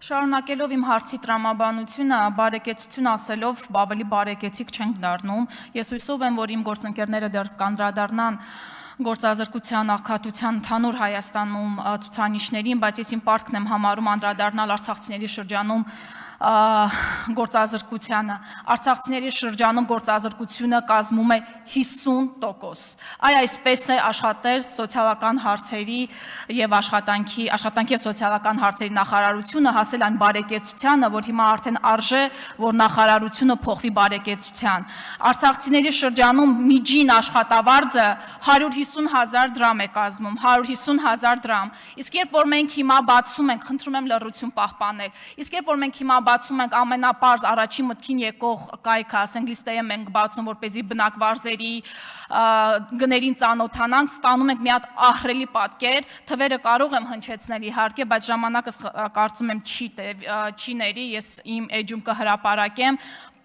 Շարունակելով իմ հարցի տրամաբանությունը, բարեկեցություն ասելով ավելի բարեկեցիկ չենք դառնում։ Ես հույսով եմ, որ իմ գործընկերները դեռ կանդրադառնան գործազրկության աղքատության ընդհանուր Հայաստանում ցուցանիշներին, բայց ես իմ պարտքն եմ համարում անդրադառնալ արցախցիների շրջանում գործազրկությանը։ Արցախցիների շրջանում գործազրկությունը կազմում է 50%։ Այսպես է աշխատել սոցիալական հարցերի եւ աշխատանքի եւ սոցիալական հարցերի նախարարությունը, հասել այն բարեկեցությանը, որ հիմա արդեն արժե, որ նախարարությունը փոխվի բարեկեցության։ Արցախցիների շրջանում միջին աշխատավարձը 150,000 դրամ է կազմում, 150,000 դրամ։ Իսկ երբ որ մենք հիմա բացում ենք, խնդրում եմ լռություն պահպանել, իսկ երբ որ մենք հիմա բացում ենք ամենապարզ առաջին մտքին եկող կայքը, ասենք լիստեը մենք բացում, որպեսզի բնակվարձերի գներին ծանոթանանք, ստանում ենք մի հատ ահռելի պատկեր, թվերը կարող եմ հնչեցնել իհարկե, բայց ժամանակս կարծում եմ չի ների, ես իմ էջում կհրապարակեմ,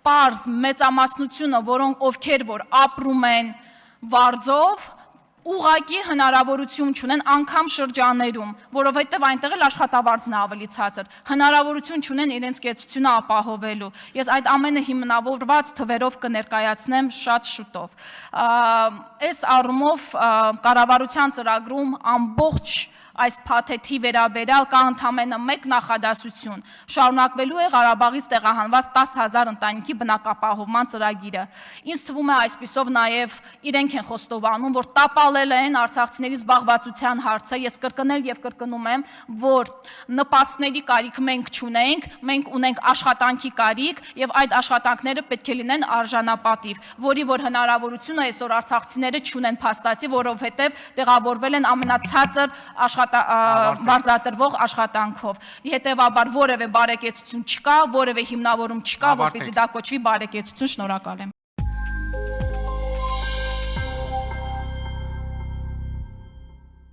պարզ մեծամասնությունը, ովքեր որ ապրում են վարձով, ուղղակի հնարավորություն չունեն անգամ շրջաներում, որովհետև այնտեղ էլ աշխատավարձն է ավելի ցածր, հնարավորություն չունեն իրենց կեցությունը ապահովելու։ Ես այդ ամենը հիմնավորված թվերով կներկայացնեմ շատ շուտով։ Այս առումով կառավարության ծրագրում ամբողջ այս փաթեթի վերաբերյալ կա ընդամենը մեկ նախադասություն. շարունակվելու է Ղարաբաղից տեղահանված 10,000 ընտանիքի բնակապահովման ծրագիրը։ Ինձ թվում է այսպիսով նաև իրենք են խոստովանում, որ տապալել են արցախցիների զբաղվածության հարցը։ Ես կրկնել եւ կրկնում եմ, որ նպաստների կարիք մենք չունենք, մենք ունենք աշխատանքի կարիք եւ այդ աշխատանքները պետք է լինեն արժանապատիվ, որի որ հնարավորությունը այսօր արցախցիները չունեն փաստացի, որովհետեւ տեղավորվել են ամենացածր վարձատրվող աշխատանքով։ Հետևաբար որևէ բարեկեցություն չկա, որևէ հիմնավորում չկա, որպեսզի դա կոչվի բարեկեցություն։ Շնորհակալ եմ։